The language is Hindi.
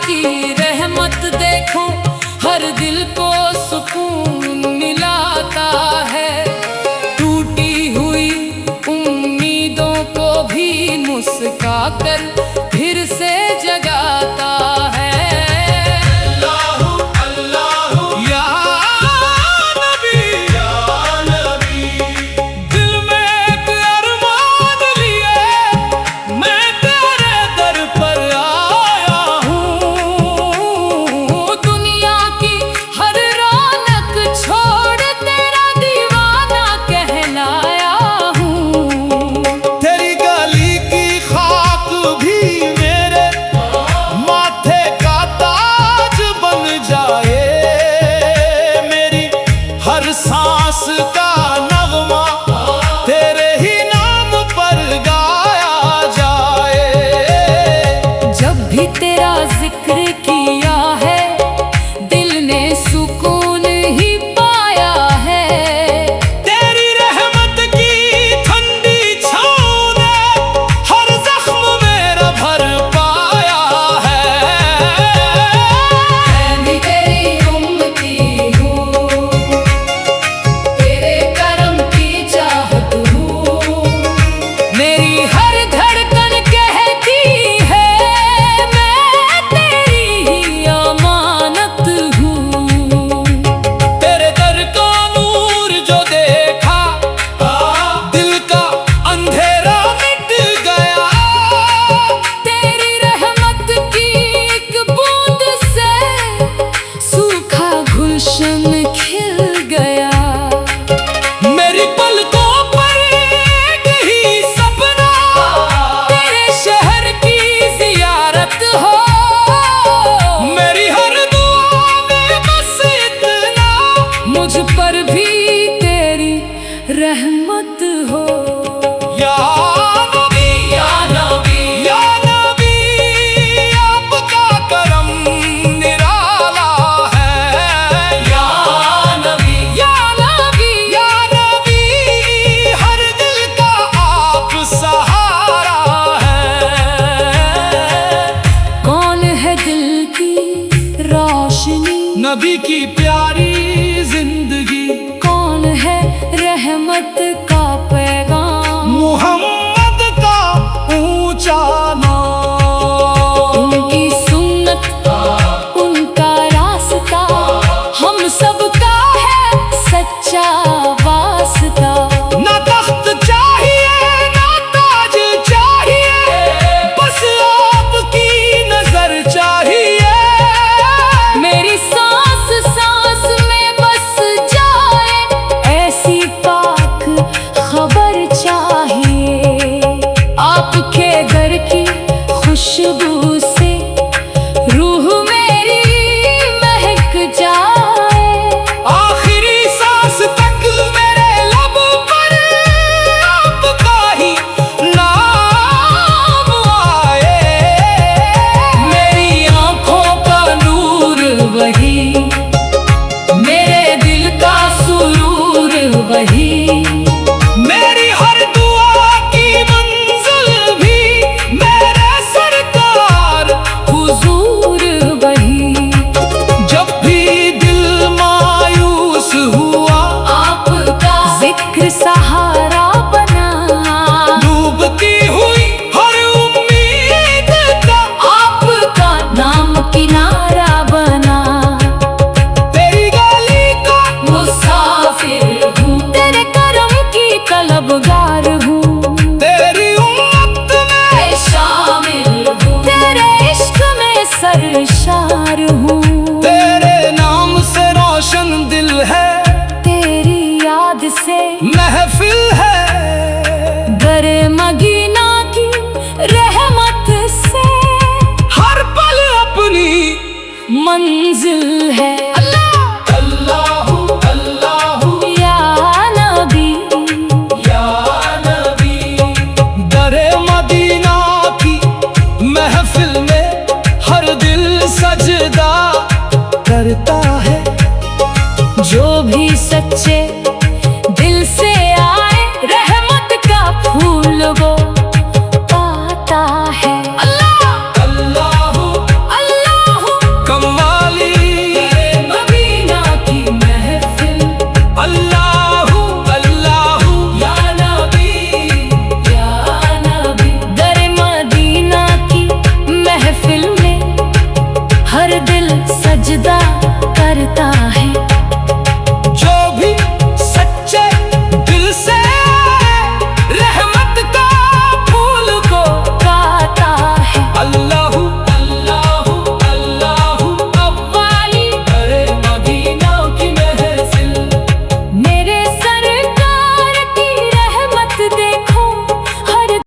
की रहमत देखो, हर दिल को सुकून मिलाता है। टूटी हुई उम्मीदों को भी मुस्का कर फिर से जगाता है। सांस का नगमा तेरे ही नाम पर गाया जाए। जब भी तेरा जिक्र किया है, दिल ने सुकून ही पाया है। तेरी रहमत की ठंडी छाँव ने हर जख्म मेरा भर पाया है। मैं भी तेरी उम्मती हूँ, मेरी हर धड़कन कहती है मैं तेरी ही अमानत हूँ। तेरे दर का नूर जो देखा, दिल का अंधेरा मिट गया। तेरी रहमत की एक बूंद से सूखा गुलशन खिल गया। मेरी पलकों पर भी तेरी रहमत हो। या नबी, या नबी, या नबी, आपका करम निराला है। या नबी, या नबी, या नबी, हर दिल का आप सहारा है। कौन है दिल की रोशनी, नबी की प्यारी जिंदगी। कौन है रहमत का पैगाम, मोहम्मद का ऊंचा नाम। उनकी सुन्नत, उनका रास्ता हम सबका है सच्चा वास्ता। ना तख्त चाहिए ना ताज चाहिए, बस आपकी नजर चाहिए। मेरी सांस सांस में बस जाए ऐसी पाक खबर चाहिए। आपके घर की खुशबू से रूह मेरी महक जाए। आखिरी सांस तक मेरे लब पर आपका ही नाम आए। मेरी आंखों का नूर वही, मेरे दिल का सुरूर वही। मेरी हर दुआ की मंजिल भी मेरे सरकार हुजूर वही। जब भी दिल मायूस हुआ, आपका जिक्र सहारा बना। डूबती हुई हर उम्मीद का आपका नाम किनारा बना। तेरी गली का मुसाफिर हूँ, तेरे करम की तलबगार हूँ। तेरी उम्मत में शामिल हूँ, तेरे इश्क में सरशार हूँ। तेरे नाम से रोशन दिल है, तेरी याद से महफिल है। दरे मदीना की रहमत से हर पल अपनी मंजिल है। अल्लाह अल्लाहू अल्लाहू या नबी, या नबी। दरे मदीना की महफिल में हर दिल सजदा करता